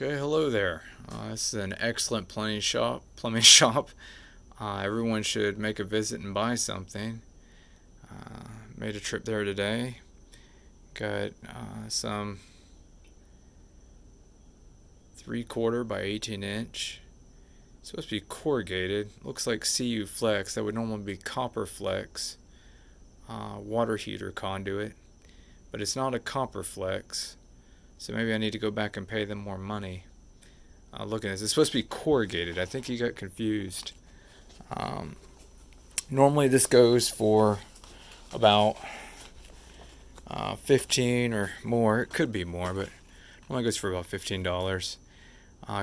Okay, hello there. This is an excellent plumbing shop. Everyone should make a visit and buy something. Made a trip there today. Got some 3/4 by 18 inch. It's supposed to be corrugated. Looks like CU flex. That would normally be copper flex. Water heater conduit, but it's not a copper flex. So maybe I need to go back and pay them more money. Look at this. It's supposed to be corrugated. I think he got confused. Um, Normally this goes for about 15 or more. It could be more, but normally goes for about $15.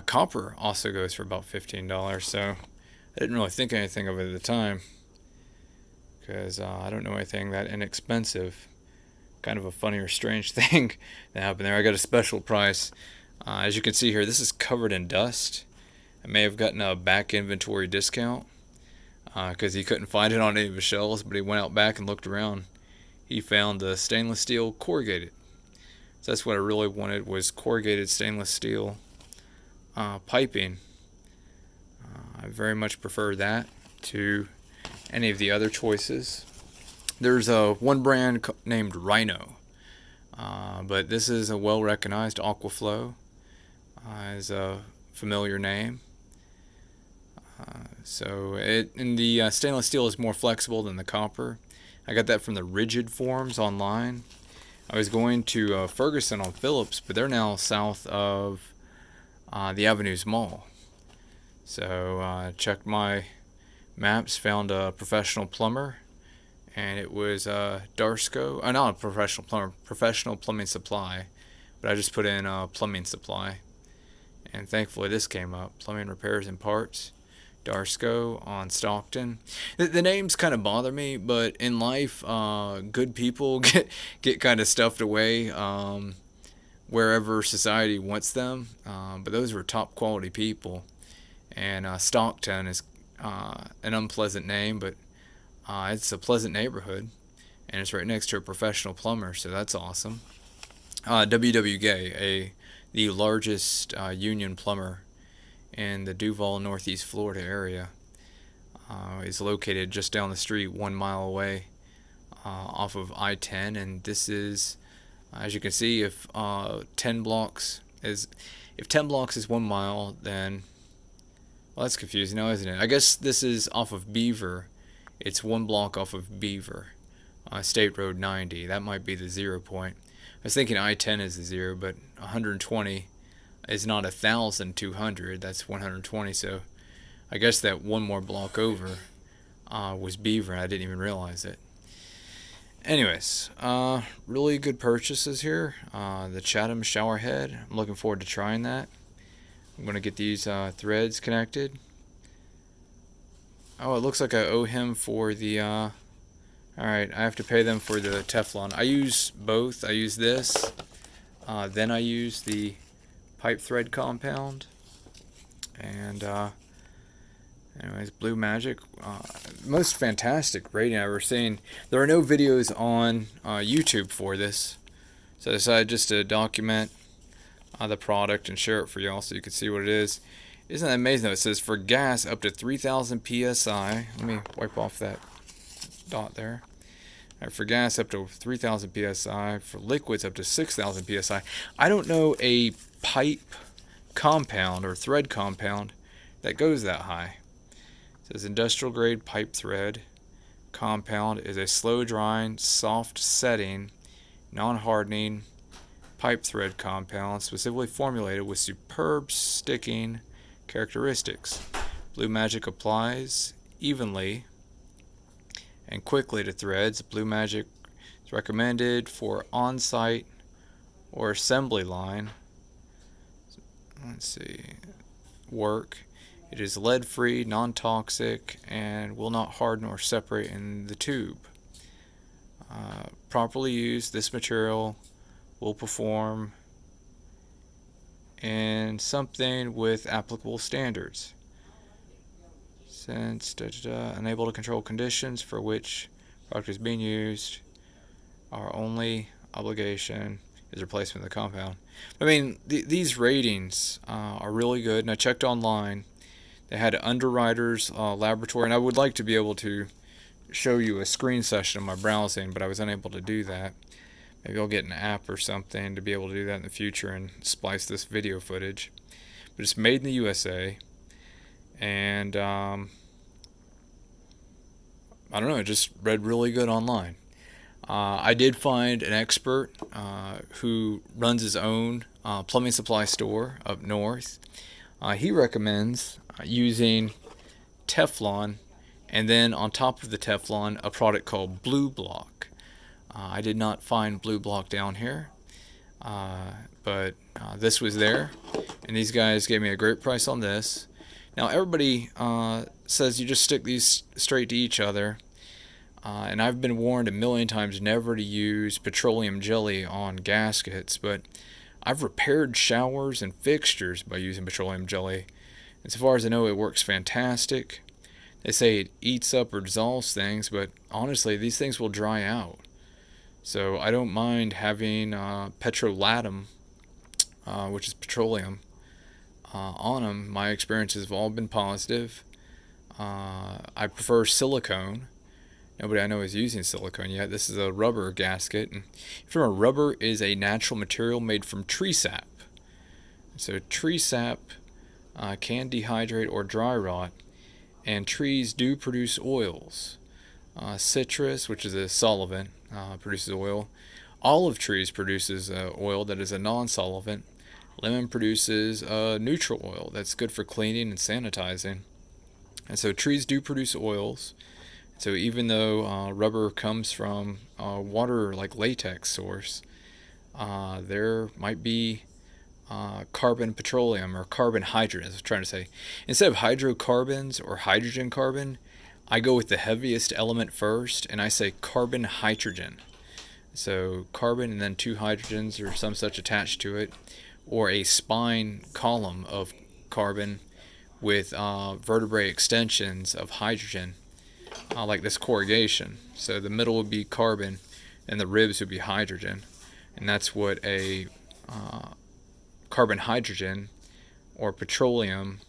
Copper also goes for about $15. So I didn't really think anything of it at the time because I don't know anything that inexpensive. Kind of a funny or strange thing that happened there. I got a special price. As you can see here, this is covered in dust. I may have gotten a back inventory discount because he couldn't find it on any of his shelves, but he went out back and looked around. He found the stainless steel corrugated. So that's what I really wanted, was corrugated stainless steel piping. I very much prefer that to any of the other choices. There's one brand named Rhino, but this is a well-recognized Aquaflow. Is a familiar name. The stainless steel is more flexible than the copper. I got that from the Rigid forums online. I was going to Ferguson on Phillips, but they're now south of the Avenues Mall. So checked my maps, found a professional plumber, and it was Darsco. Not a professional plumber, professional plumbing supply, but I just put in plumbing supply. And thankfully this came up, plumbing repairs and parts, Darsco on StockTon. The names kind of bother me, but in life, good people get kind of stuffed away wherever society wants them. But those were top quality people. And StockTon is an unpleasant name, but it's a pleasant neighborhood. And it's right next to a professional plumber, so that's awesome. Gaye, the largest union plumber in the Duval, Northeast Florida area, is located just down the street, 1 mile away, off of I-10. And this is, as you can see, if 10 blocks is 1 mile, then that's confusing now, isn't it? I guess this is off of Beaver. It's 1 block off of Beaver, State Road 90. That might be the 0 point. I was thinking I-10 is the 0, but 120 is not 1,200. That's 120. So I guess that one more block over was Beaver, and I didn't even realize it. Anyways, really good purchases here. The Chatham shower head. I'm looking forward to trying that. I'm going to get these threads connected. Oh, it looks like I owe him for the... Alright, I have to pay them for the Teflon. I use both. I use this. Then I use the pipe thread compound. And, anyways, Blue Magic. Most fantastic rating I've ever seen. There are no videos on YouTube for this. So I decided just to document the product and share it for y'all so you can see what it is. Isn't that amazing though? It says for gas up to 3,000 psi. Let me wipe off that dot there. All right, for gas up to 3,000 psi, for liquids up to 6,000 psi. I don't know a pipe compound or thread compound that goes that high. It says industrial grade pipe thread compound is a slow drying, soft setting, non-hardening pipe thread compound specifically formulated with superb sticking characteristics. Blue Magic applies evenly and quickly to threads. Blue Magic is recommended for on-site or assembly line. Let's see. Work. It is lead-free, non-toxic, and will not harden or separate in the tube. Properly used, this material will perform in something with applicable standards. Since unable to control conditions for which product is being used, our only obligation as a replacement of the compound. I mean, these ratings are really good, and I checked online. They had an Underwriters laboratory, and I would like to be able to show you a screen session of my browsing, but I was unable to do that. Maybe I'll get an app or something to be able to do that in the future and splice this video footage. But it's made in the USA, and I don't know, it just read really good online. I did find an expert who runs his own plumbing supply store up north. He recommends using Teflon, and then on top of the Teflon, a product called Blue Block. I did not find Blue Block down here, but this was there, and these guys gave me a great price on this. Now everybody says you just stick these straight to each other, and I've been warned a million times never to use petroleum jelly on gaskets, but I've repaired showers and fixtures by using petroleum jelly. And so far as I know, it works fantastic. They say it eats up or dissolves things, but honestly, these things will dry out. So I don't mind having petrolatum, which is petroleum, on them. My experiences have all been positive. I prefer silicone. Nobody I know is using silicone yet. This is a rubber gasket. And if you remember, rubber is a natural material made from tree sap. So tree sap can dehydrate or dry rot, and trees do produce oils. Citrus, which is a solvent, produces oil. Olive trees produces oil that is a non-solvent. Lemon produces neutral oil that's good for cleaning and sanitizing. And so trees do produce oils. So even though rubber comes from water like latex source, there might be carbon petroleum or carbon hydrogen, as I was trying to say. Instead of hydrocarbons or hydrogen carbon, I go with the heaviest element first, and I say carbon hydrogen. So carbon and then two hydrogens or some such attached to it, or a spine column of carbon with vertebrae extensions of hydrogen, like this corrugation. So the middle would be carbon and the ribs would be hydrogen, and that's what a carbon hydrogen or petroleum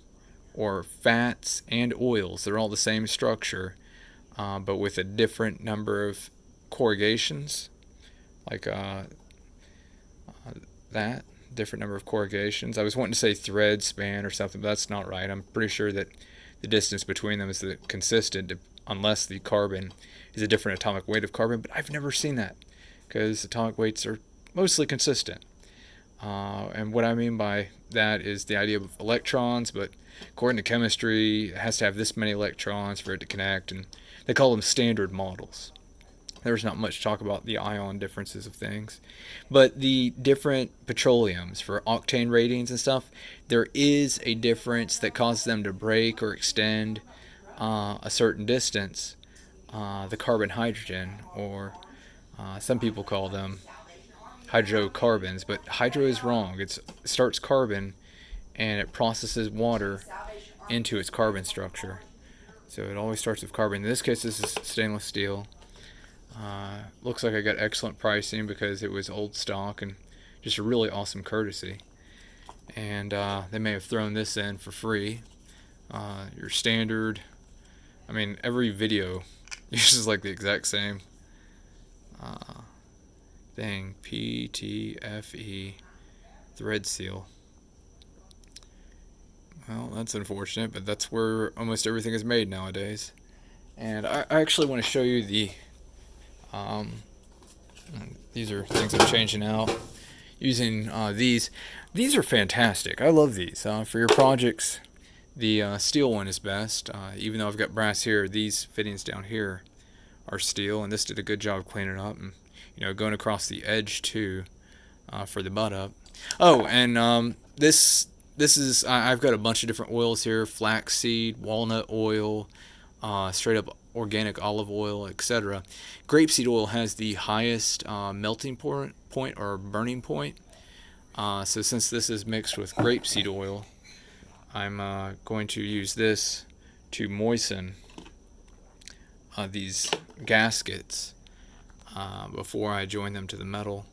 or fats and oils, they're all the same structure, but with a different number of corrugations, like that different number of corrugations. I was wanting to say thread span or something, but that's not right. I'm pretty sure that the distance between them is consistent, unless the carbon is a different atomic weight of carbon, but I've never seen that because atomic weights are mostly consistent. And what I mean by that is the idea of electrons, but according to chemistry, it has to have this many electrons for it to connect, and they call them standard models. There's not much talk about the ion differences of things. But the different petroleums for octane ratings and stuff, there is a difference that causes them to break or extend a certain distance. The carbon hydrogen, or some people call them hydrocarbons, but hydro is wrong. It starts carbon and it processes water into its carbon structure. So it always starts with carbon. In this case, this is stainless steel. Looks like I got excellent pricing because it was old stock and just a really awesome courtesy. And they may have thrown this in for free. Your standard, I mean, every video uses like the exact same thing. PTFE thread seal. Well, that's unfortunate, but that's where almost everything is made nowadays. And I actually want to show you the these are things I'm changing out using these. These are fantastic. I love these. For your projects, the steel one is best. Even though I've got brass here, these fittings down here are steel, and this did a good job cleaning up and, you know, going across the edge too for the butt up. Oh, and this is, I've got a bunch of different oils here: flaxseed, walnut oil, straight up organic olive oil, etc. Grapeseed oil has the highest melting point or burning point. So since this is mixed with grapeseed oil, I'm going to use this to moisten these gaskets before I join them to the metal.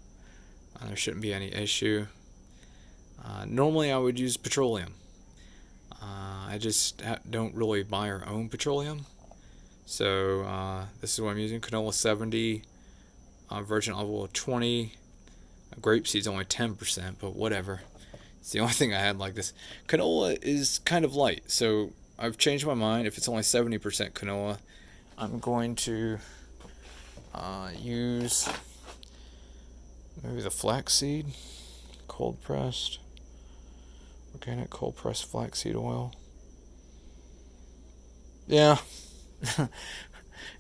There shouldn't be any issue. Normally I would use petroleum. I just don't really buy our own petroleum. So this is what I'm using. Canola 70, virgin olive oil 20, grapeseed's only 10%, but whatever. It's the only thing I had like this. Canola is kind of light, so I've changed my mind. If it's only 70% canola, I'm going to use maybe the flaxseed, cold pressed, organic cold pressed flaxseed oil. Yeah,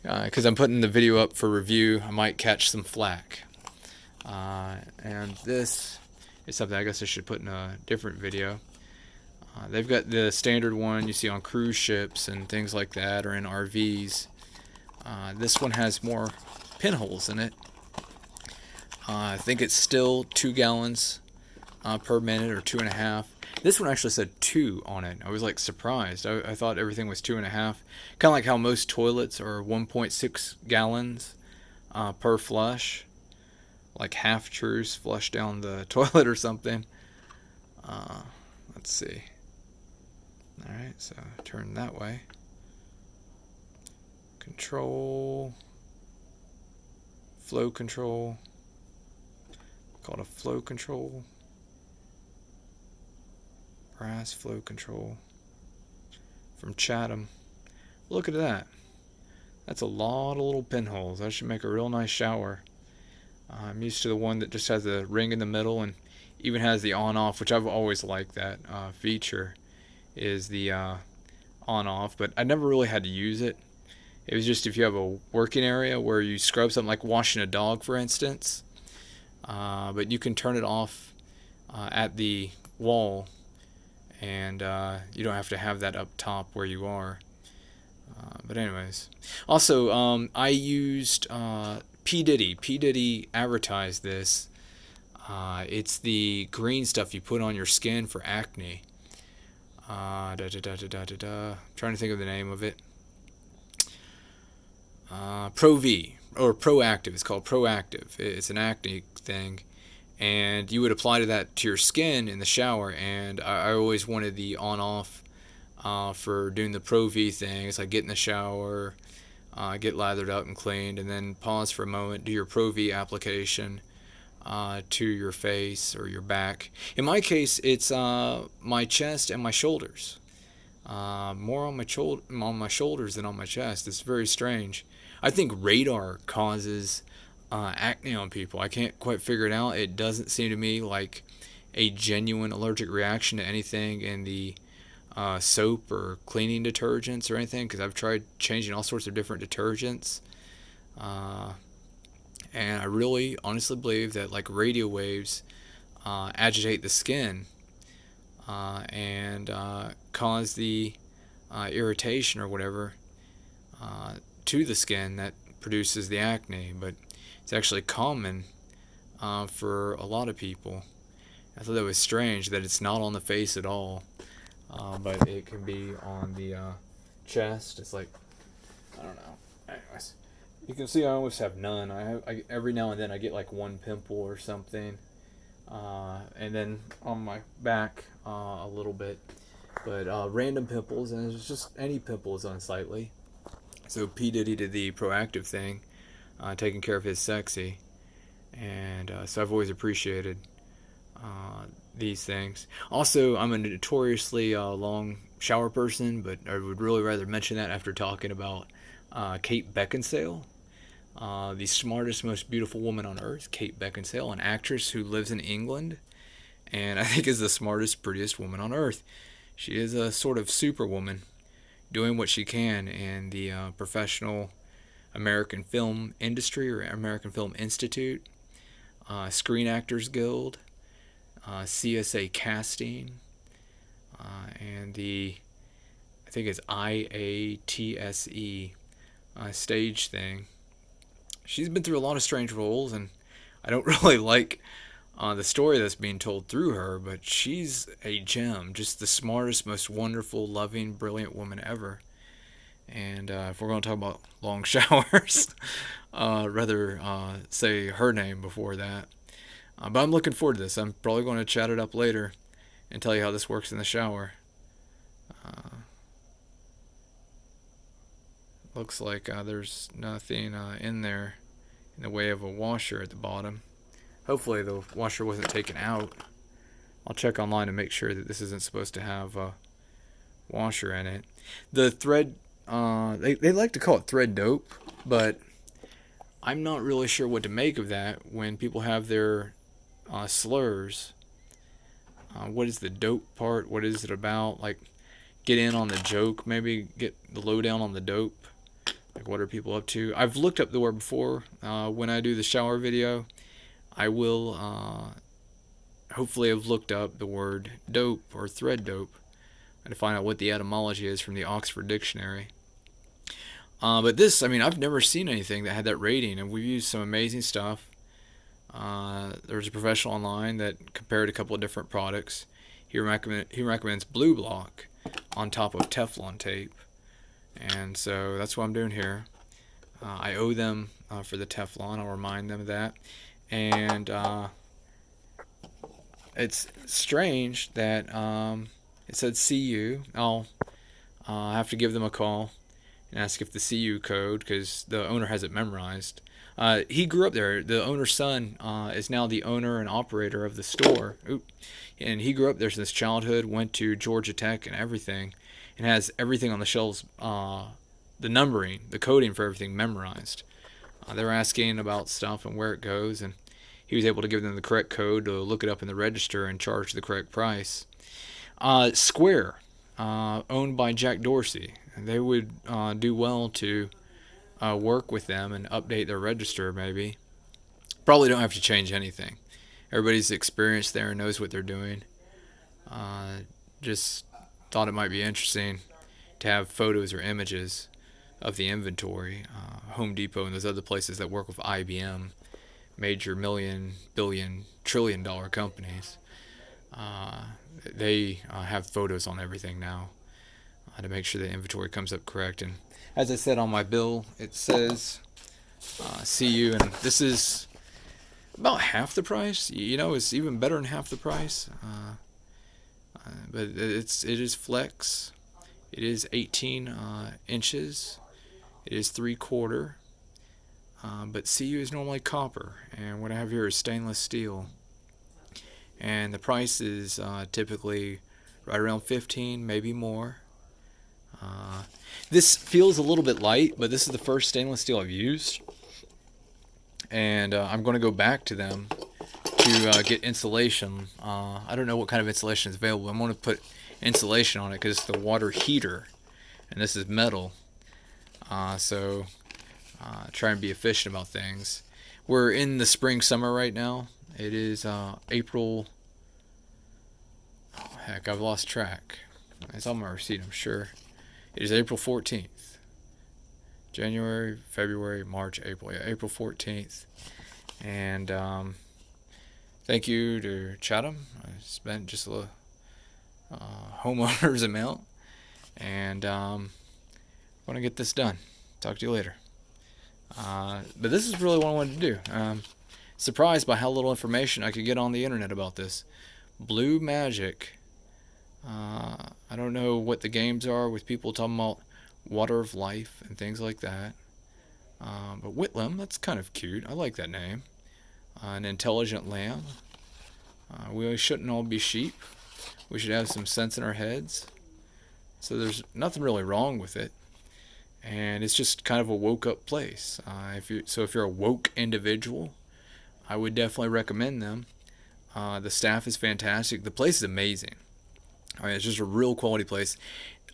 because I'm putting the video up for review, I might catch some flack. And this is something I guess I should put in a different video. They've got the standard one you see on cruise ships and things like that, or in RVs. This one has more pinholes in it. I think it's still 2 gallons per minute, or 2.5. This one actually said 2 on it. I was like surprised. I thought everything was 2.5. Kind of like how most toilets are 1.6 gallons per flush. Like half truths flush down the toilet or something. Let's see. Alright, so turn that way. Control. Flow control. Called a flow control. Brass flow control. From Chatham. Look at that. That's a lot of little pinholes. That should make a real nice shower. I'm used to the one that just has a ring in the middle and even has the on-off, which I've always liked that feature, is the on-off, but I never really had to use it. It was just if you have a working area where you scrub something, like washing a dog, for instance, but you can turn it off at the wall, and you don't have to have that up top where you are. But anyways, also I used P. Diddy. P. Diddy advertised this. It's the green stuff you put on your skin for acne. I'm trying to think of the name of it. Pro V, or Proactive. It's called Proactive. It's an acne thing, and you would apply that to your skin in the shower. And I always wanted the on-off for doing the Pro V thing. It's like get in the shower, get lathered up and cleaned, and then pause for a moment, do your Pro V application to your face or your back. In my case, it's my chest and my shoulders. More on my shoulders than on my chest. It's very strange. I think radar causes acne on people. I can't quite figure it out. It doesn't seem to me like a genuine allergic reaction to anything in the soap or cleaning detergents or anything, because I've tried changing all sorts of different detergents. And I really honestly believe that like radio waves agitate the skin and cause the irritation or whatever to the skin that produces the acne. But it's actually common for a lot of people. I thought that was strange that it's not on the face at all, but it can be on the chest. It's like, I don't know. Anyways, you can see I almost have none. I every now and then I get like one pimple or something, and then on my back a little bit, but random pimples, and it's just any pimple is unsightly. So P. Diddy did the Proactive thing, taking care of his sexy, and so I've always appreciated these things. Also, I'm a notoriously long shower person, but I would really rather mention that after talking about Kate Beckinsale, the smartest, most beautiful woman on earth. Kate Beckinsale, an actress who lives in England, and I think is the smartest, prettiest woman on earth. She is a sort of superwoman, doing what she can in the professional American film industry, or American Film Institute, Screen Actors Guild, CSA Casting, and the, I think it's IATSE stage thing. She's been through a lot of strange roles, and I don't really like the story that's being told through her, but she's a gem, just the smartest, most wonderful, loving, brilliant woman ever. And if we're going to talk about long showers, rather say her name before that. But I'm looking forward to this. I'm probably going to chat it up later and tell you how this works in the shower. Looks like there's nothing in there in the way of a washer at the bottom. Hopefully the washer wasn't taken out. I'll check online to make sure that this isn't supposed to have a washer in it. The thread, they like to call it thread dope, but I'm not really sure what to make of that when people have their slurs. What is the dope part? What is it about? Like, get in on the joke, maybe get the lowdown on the dope. Like, what are people up to? I've looked up the word before. When I do the shower video, I will hopefully have looked up the word dope or thread dope to find out what the etymology is from the Oxford Dictionary. But this, I mean, I've never seen anything that had that rating, and we've used some amazing stuff. There was a professional online that compared a couple of different products. He recommends Blue Block on top of Teflon tape, and so that's what I'm doing here. I owe them for the Teflon. I'll remind them of that. And it's strange that it said CU. I'll have to give them a call and ask if the CU code, because the owner has it memorized. He grew up there. The owner's son is now the owner and operator of the store. And he grew up there since childhood, went to Georgia Tech and everything, and has everything on the shelves, the numbering, the coding for everything memorized. They were asking about stuff and where it goes, and he was able to give them the correct code to look it up in the register and charge the correct price. Square, owned by Jack Dorsey. They would do well to work with them and update their register, maybe. Probably don't have to change anything. Everybody's experienced there and knows what they're doing. Just thought it might be interesting to have photos or images of the inventory. Home Depot and those other places that work with IBM, major million, billion, trillion dollar companies, they have photos on everything now to make sure the inventory comes up correct. And as I said on my bill, it says CU, and this is about half the price. You know, it's even better than half the price. But it is flex. It is 18 inches. It is 3/4. But CU is normally copper, and what I have here is stainless steel. And the price is typically right around 15, maybe more. This feels a little bit light, but this is the first stainless steel I've used, and I'm going to go back to them to get insulation. I don't know what kind of insulation is available. I'm going to put insulation on it because it's the water heater, and this is metal. So try and be efficient about things. We're in the spring summer right now. It is April. Oh, heck, I've lost track. It's on my receipt, I'm sure. It is April 14th. January, February, March, April. Yeah, April 14th. And thank you to Chatham. I spent just a homeowner's amount. And I'm going to get this done. Talk to you later. But this is really what I wanted to do. Surprised by how little information I could get on the internet about this. Blue Magic. I don't know what the games are with people talking about Water of Life and things like that. But Whitlam, that's kind of cute. I like that name. An intelligent lamb. We shouldn't all be sheep. We should have some sense in our heads. So there's nothing really wrong with it. And it's just kind of a woke up place. If you're a woke individual, I would definitely recommend them. The staff is fantastic. The place is amazing. I mean, it's just a real quality place.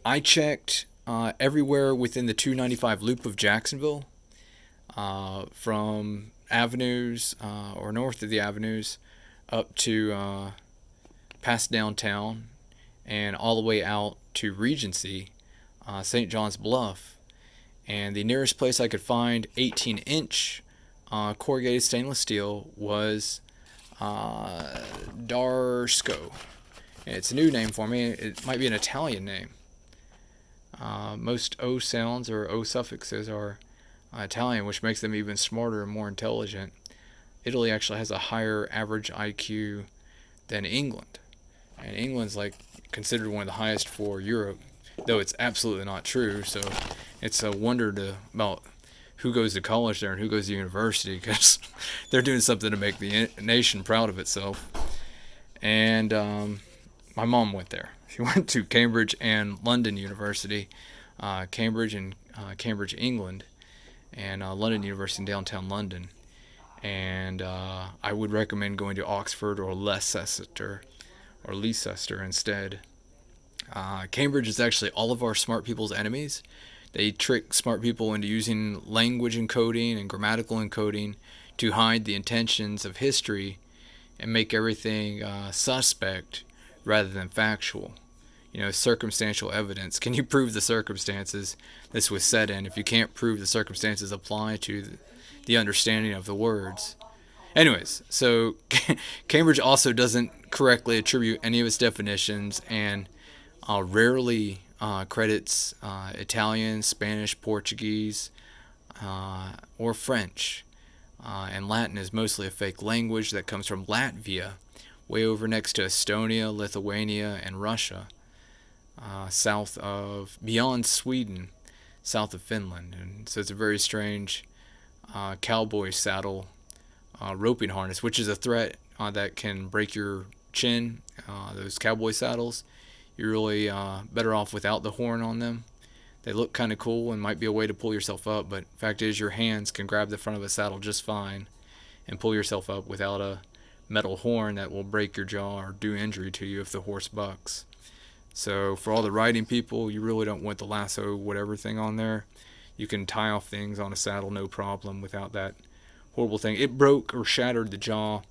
I checked everywhere within the 295 loop of Jacksonville, from avenues or north of the avenues up to past downtown and all the way out to Regency, St. John's Bluff. And the nearest place I could find 18-inch corrugated stainless steel was Darsco. It's a new name for me. It might be an Italian name. Most O sounds or O suffixes are Italian, which makes them even smarter and more intelligent. Italy actually has a higher average IQ than England. And England's like considered one of the highest for Europe, though it's absolutely not true. So it's a wonder about who goes to college there and who goes to university, because they're doing something to make the nation proud of itself. And my mom went there. She went to Cambridge and London University, Cambridge and Cambridge, England, and London University in downtown London. And I would recommend going to Oxford or Leicester instead. Cambridge is actually all of our smart people's enemies. They trick smart people into using language encoding and grammatical encoding to hide the intentions of history and make everything suspect rather than factual. Circumstantial evidence. Can you prove the circumstances this was said in? If you can't prove the circumstances apply to the understanding of the words. Anyways, so Cambridge also doesn't correctly attribute any of its definitions, and rarely credits Italian, Spanish, Portuguese, or French. And Latin is mostly a fake language that comes from Latvia, way over next to Estonia, Lithuania, and Russia, beyond Sweden, south of Finland. And so it's a very strange cowboy saddle roping harness, which is a threat that can break your chin. Those cowboy saddles, you're really better off without the horn on them. They look kind of cool and might be a way to pull yourself up, but fact is your hands can grab the front of a saddle just fine and pull yourself up without a metal horn that will break your jaw or do injury to you if the horse bucks. So for all the riding people, you really don't want the lasso whatever thing on there. You can tie off things on a saddle no problem without that horrible thing. It broke or shattered the jaw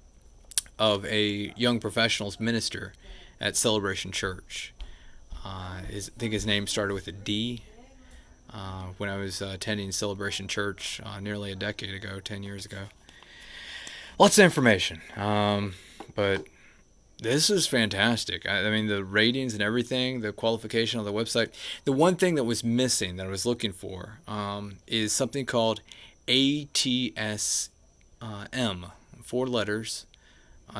of a young professionals minister at Celebration Church. I think his name started with a D. When I was attending Celebration Church nearly a decade ago, 10 years ago. Lots of information, but this is fantastic. I mean, the ratings and everything, the qualification on the website. The one thing that was missing that I was looking for is something called ATSM, 4 letters.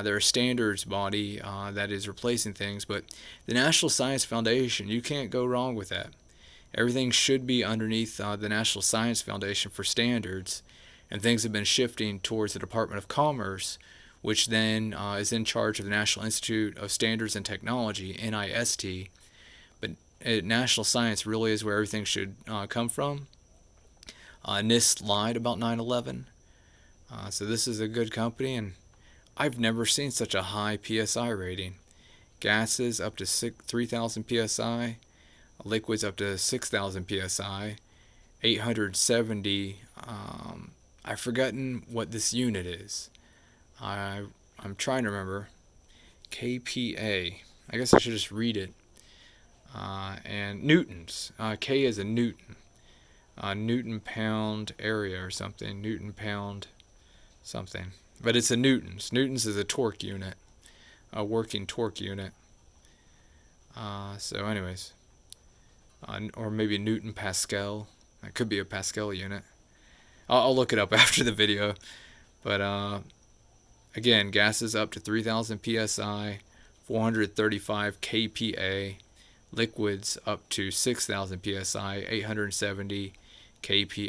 They're a standards body that is replacing things, but the National Science Foundation, you can't go wrong with that. Everything should be underneath the National Science Foundation for standards, and things have been shifting towards the Department of Commerce, which then is in charge of the National Institute of Standards and Technology, NIST. But national science really is where everything should come from. NIST lied about 9/11, so this is a good company, and I've never seen such a high PSI rating. Gases up to 3,000 PSI, liquids up to 6,000 PSI, 870. I've forgotten what this unit is. I'm trying to remember. KPA. I guess I should just read it. And newtons. K is a newton. Newton pound area or something. Newton pound something. But it's a newtons. Newtons is a torque unit. A working torque unit. So anyways. Or maybe Newton Pascal. That could be a Pascal unit. I'll look it up after the video. But again, gases up to 3,000 psi, 435 kPa. Liquids up to 6,000 psi, 870 kPa.